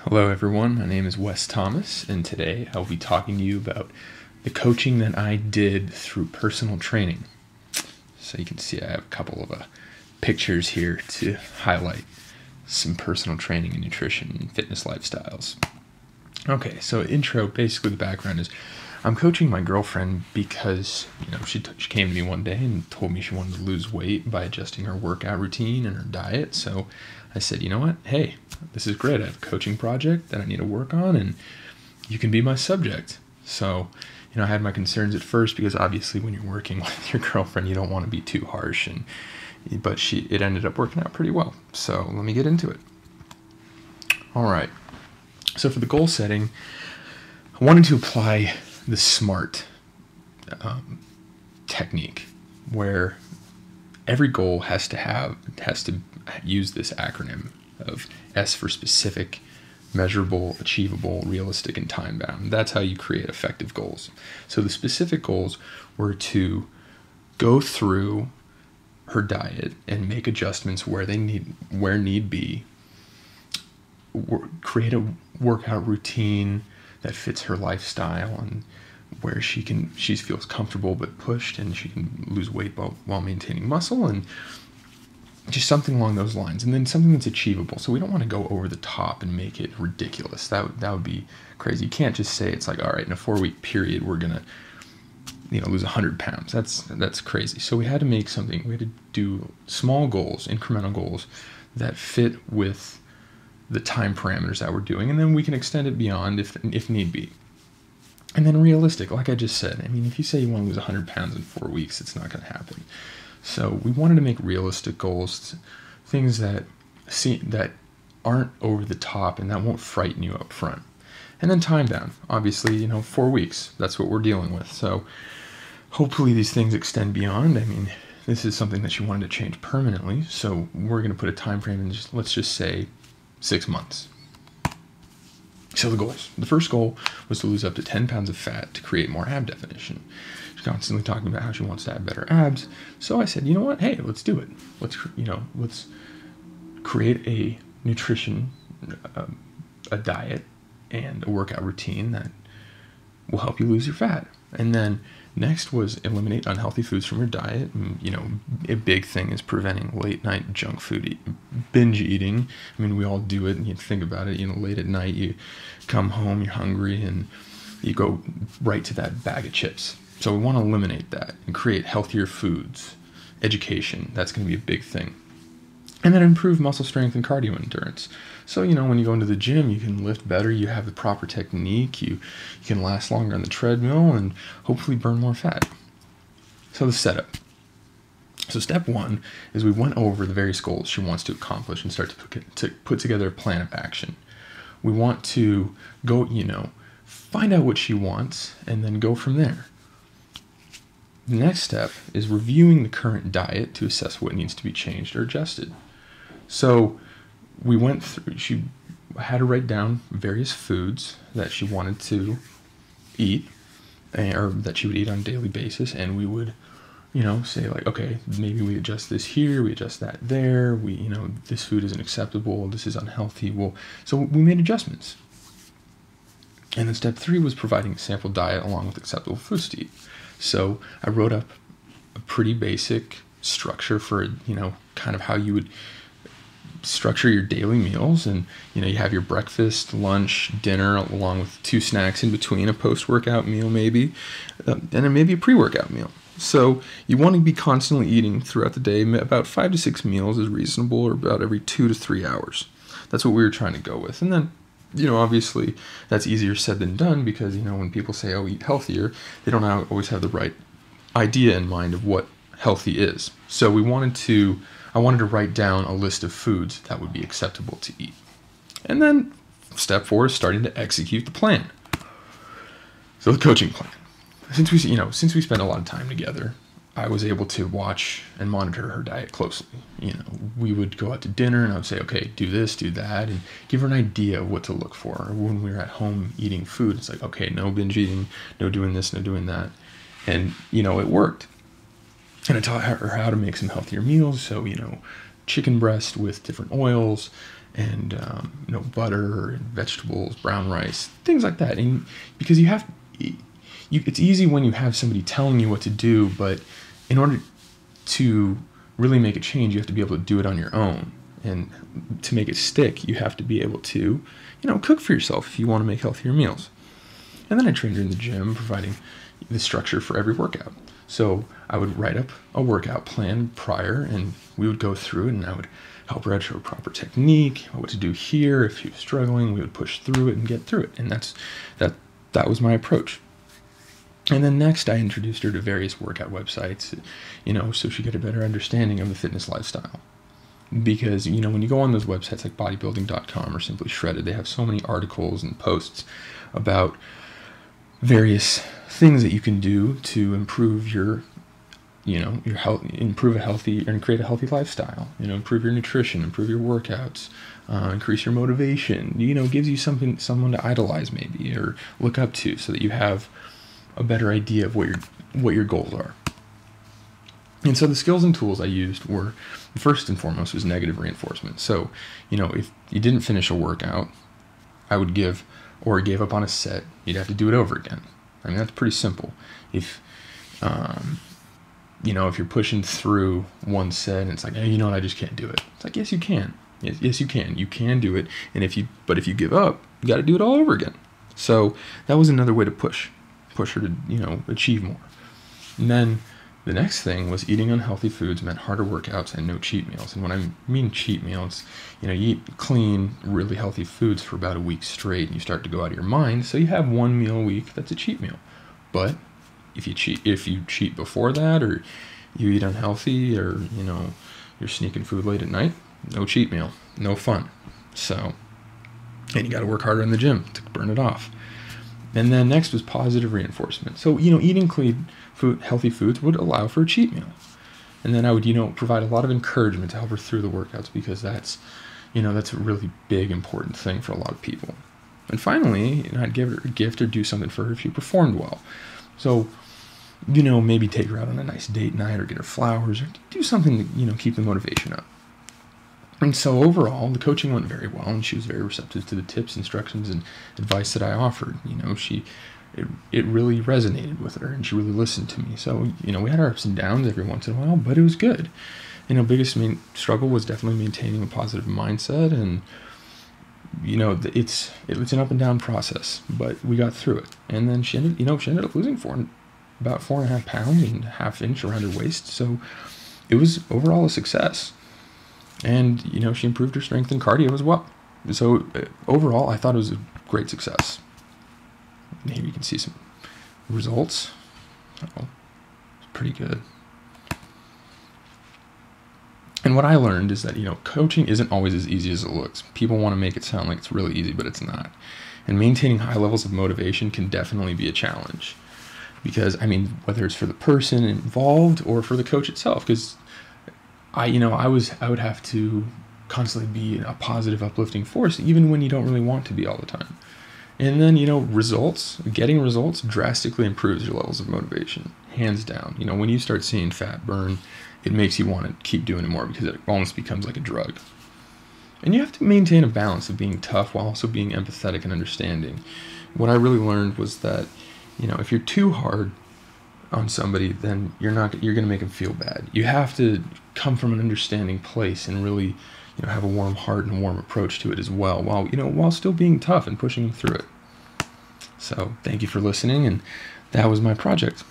Hello, everyone. My name is Wes Thomas, and today I'll be talking to you about the coaching that I did through personal training. So you can see I have a couple of pictures here to highlight some personal training and nutrition and fitness lifestyles. Okay, so intro, basically the background is I'm coaching my girlfriend because, she came to me one day and told me she wanted to lose weight by adjusting her workout routine and her diet. So I said, you know what? Hey, this is great. I have a coaching project that I need to work on, and you can be my subject. So, I had my concerns at first because obviously when you're working with your girlfriend, you don't want to be too harsh, but it ended up working out pretty well. So let me get into it. All right. So for the goal setting, I wanted to apply the SMART technique, where every goal has to use this acronym of S for specific, measurable, achievable, realistic, and time-bound. That's how you create effective goals. So the specific goals were to go through her diet and make adjustments where need be, create a workout routine that fits her lifestyle and where she feels comfortable but pushed, and she can lose weight while maintaining muscle, and just something along those lines. And then something that's achievable. So we don't want to go over the top and make it ridiculous. That would be crazy. You can't just say it's like, all right, in a 4-week period we're gonna lose 100 pounds. That's crazy. So we had to do small goals, incremental goals that fit with the time parameters that we're doing, and then we can extend it beyond if need be. And then realistic, like I just said. If you say you want to lose 100 pounds in 4 weeks, it's not going to happen. So we wanted to make realistic goals, things that aren't over the top and that won't frighten you up front. And then time bound, obviously, 4 weeks. That's what we're dealing with. So hopefully these things extend beyond. This is something that you wanted to change permanently. So we're going to put a time frame and let's just say 6 months. So the goals. The first goal was to lose up to 10 pounds of fat to create more ab definition. She's constantly talking about how she wants to have better abs. So I said, you know what? Hey, let's do it. Let's create a nutrition, a diet, and a workout routine that will help you lose your fat. And then next was eliminate unhealthy foods from your diet. A big thing is preventing late night junk food, binge eating. We all do it, and you think about it, late at night, you come home, you're hungry, and you go right to that bag of chips. So we want to eliminate that and create healthier foods. Education, that's going to be a big thing. And then improve muscle strength and cardio endurance. So, when you go into the gym, you can lift better, you have the proper technique, you can last longer on the treadmill, and hopefully burn more fat. So the setup. So step 1 is we went over the various goals she wants to accomplish and start to put together a plan of action. We want to go, find out what she wants and then go from there. The next step is reviewing the current diet to assess what needs to be changed or adjusted. So we went through, she had to write down various foods that she wanted to eat, or that she would eat on a daily basis, and we would, say like, okay, maybe we adjust this here, we adjust that there, this food isn't acceptable, this is unhealthy. So we made adjustments. And then step 3 was providing a sample diet along with acceptable foods to eat. So I wrote up a pretty basic structure for, kind of how you would structure your daily meals. And, you have your breakfast, lunch, dinner, along with 2 snacks in between, a post-workout meal maybe, and then maybe a pre-workout meal. So you want to be constantly eating throughout the day. About 5 to 6 meals is reasonable, or about every 2 to 3 hours. That's what we were trying to go with. And then, obviously that's easier said than done because, when people say, oh, eat healthier, they don't always have the right idea in mind of what healthy is. So I wanted to write down a list of foods that would be acceptable to eat. And then step 4 is starting to execute the plan. So the coaching plan. Since we spent a lot of time together, I was able to watch and monitor her diet closely. We would go out to dinner and I would say, okay, do this, do that, and give her an idea of what to look for. When we were at home eating food, it's like, okay, no binge eating, no doing this, no doing that. And, it worked. And I taught her how to make some healthier meals. So, chicken breast with different oils and butter and vegetables, brown rice, things like that. And because it's easy when you have somebody telling you what to do, but in order to really make a change, you have to be able to do it on your own. And to make it stick, you have to be able to, cook for yourself if you want to make healthier meals. And then I trained her in the gym, providing the structure for every workout. So I would write up a workout plan prior, and we would go through it, and I would help her show proper technique, what to do here. If she was struggling, we would push through it and get through it. And that was my approach. And then next, I introduced her to various workout websites, so she could get a better understanding of the fitness lifestyle. Because, when you go on those websites like bodybuilding.com or Simply Shredded, they have so many articles and posts about various things that you can do to improve your health, improve a healthy, and create a healthy lifestyle, improve your nutrition, improve your workouts, increase your motivation, gives you someone to idolize maybe, or look up to, so that you have a better idea of what your goals are. And so the skills and tools I used were, first and foremost, was negative reinforcement. So, if you didn't finish a workout, I would gave up on a set, you'd have to do it over again. I mean, that's pretty simple. If you're pushing through one set and it's like, hey, I just can't do it. It's like, yes, you can. Yes, you can. You can do it. And if you give up, you got to do it all over again. So that was another way to push her to, achieve more. And then the next thing was eating unhealthy foods meant harder workouts and no cheat meals. And when I mean cheat meals, you eat clean, really healthy foods for about a week straight, and you start to go out of your mind. So you have one meal a week that's a cheat meal. But if you cheat before that, or you eat unhealthy, or you're sneaking food late at night, no cheat meal, no fun. So, and you got to work harder in the gym to burn it off. And then next was positive reinforcement. So, eating clean food, healthy foods would allow for a cheat meal. And then I would, provide a lot of encouragement to help her through the workouts, because that's a really big, important thing for a lot of people. And finally, I'd give her a gift or do something for her if she performed well. So, maybe take her out on a nice date night, or get her flowers, or do something to, keep the motivation up. And so overall, the coaching went very well, and she was very receptive to the tips, instructions, and advice that I offered. It really resonated with her, and she really listened to me. So, we had our ups and downs every once in a while, but it was good. Biggest main struggle was definitely maintaining a positive mindset, and it's an up and down process, but we got through it. And then she ended up losing about 4.5 pounds and 1/2 inch around her waist. So it was overall a success. And, she improved her strength and cardio as well. So overall, I thought it was a great success. And here you can see some results. It's pretty good. And what I learned is that, coaching isn't always as easy as it looks. People want to make it sound like it's really easy, but it's not. And maintaining high levels of motivation can definitely be a challenge. Because, whether it's for the person involved or for the coach itself, because I would have to constantly be a positive, uplifting force, even when you don't really want to be all the time. And then, getting results drastically improves your levels of motivation, hands down. When you start seeing fat burn, it makes you want to keep doing it more, because it almost becomes like a drug. And you have to maintain a balance of being tough while also being empathetic and understanding. What I really learned was that, if you're too hard on somebody, then you're going to make them feel bad. You have to come from an understanding place and really, have a warm heart and a warm approach to it as well, while still being tough and pushing them through it. So thank you for listening, and that was my project.